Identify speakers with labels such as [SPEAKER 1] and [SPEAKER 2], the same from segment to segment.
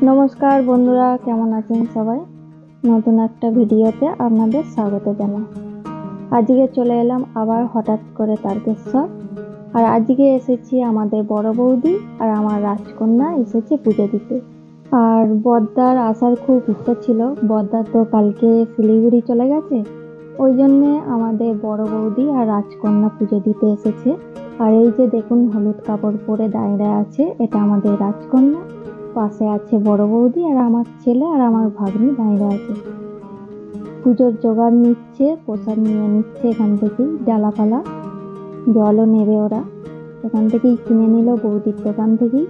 [SPEAKER 1] নমস্কার বন্ধুরা, কেমন আছেন সবাই? নতুন একটা ভিডিওতে আপনাদের স্বাগত জানাই। আজকে চলে এলাম আবার হঠাৎ করে তারকেশ্বর। আর আজকে এসেছি আমাদের বড় বৌদি আর আমার রাজকন্যা এসেছে পুজো দিতে। আর বড়দার আসার খুব ইচ্ছা ছিল, বড়দা তো কালকে শিলিগুড়ি চলে গেছে, ওই জন্যে আমাদের বড় বৌদি আর রাজকন্যা পুজো দিতে এসেছে। আর এই যে দেখুন, হলুদ কাপড় পরে দাঁড়িয়ে আছে, এটা আমাদের রাজকন্যা। পাশে আছে বড় বৌদি আর আমার ছেলে আর আমার ভাগ্নি দাঁড়িয়ে আছে। পুজোর জোগাড় নিচ্ছে, প্রসাদ নিয়ে নিচ্ছে এখান থেকেই, ডালাপালা জলও নেবে ওরা, এখান থেকেই কিনে নিল বৌদির দোকান থেকেই।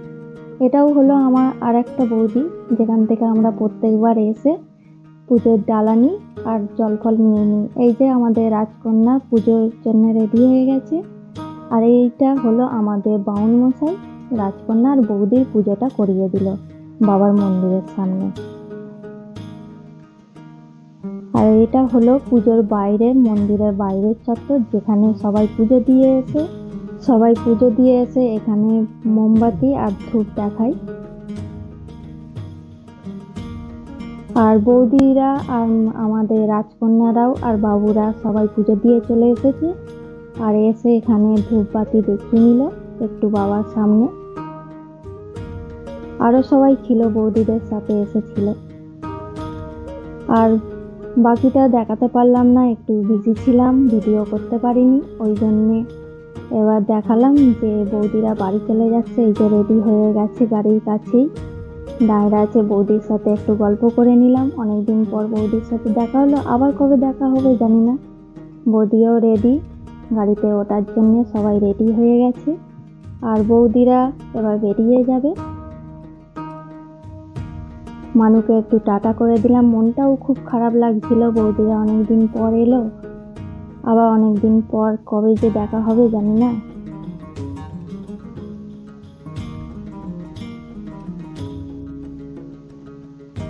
[SPEAKER 1] এটাও হলো আমার আর একটা বৌদি, যেখান থেকে আমরা প্রত্যেকবার এসে পুজোর ডালা নিই আর জল ফল নিয়ে নিই। এই যে আমাদের রাজকন্যা পুজোর জন্য রেডি হয়ে গেছে। আর এইটা হলো আমাদের বাউন মশাই, রাজকন্যা আর বৌদির পুজোটা করিয়ে দিল বাবার মন্দিরের সামনে। আর এটা হলো পুজোর বাইরের, মন্দিরের বাইরের চত্বর, যেখানে সবাই পুজো দিয়ে এসে এখানে মোমবাতি আর ধূপ দেখায়। আর বৌদিরা আর আমাদের রাজকন্যারাও আর বাবুরা সবাই পুজো দিয়ে চলে এসেছে। আর এসে এখানে ধূপবাতি দেখিয়ে নিল একটু বাবার সামনে। আরো সবাই ছিল, বৌদিদের সাথে এসেছিল। আর বাকিটা দেখাতে পারলাম না, একটু বিজি ছিলাম, ভিডিও করতে পারিনি, ওই জন্যে এবার দেখালাম যে বৌদিরা বাড়ি চলে যাচ্ছে। এই যে রেডি হয়ে গেছে, গাড়ির কাছেই দাঁড়িয়ে আছে। বৌদির সাথে একটু গল্প করে নিলাম, অনেকদিন পর বৌদির সাথে দেখা হলো, আবার কবে দেখা হবে জানি না। বৌদিও রেডি, গাড়িতে ওঠার জন্য সবাই রেডি হয়ে গেছে। আর বৌদিরা এবার বেরিয়ে যাবে। মানুকে একটু টাটা করে দিলাম, মনটাও খুব খারাপ লাগছিল, বৌদিরা অনেকদিন পর এলো, আবার অনেকদিন পর কবে যে দেখা হবে জানি না।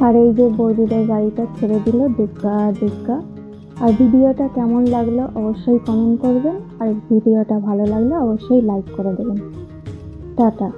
[SPEAKER 1] আর এই যে বৌদিদের গাড়িটা ছেড়ে দিল দুগ্গা দুগ্গা। আর ভিডিওটা কেমন লাগলো অবশ্যই কমেন্ট করবেন, আর ভিডিওটা ভালো লাগলে অবশ্যই লাইক করে দেবেন। টাটা।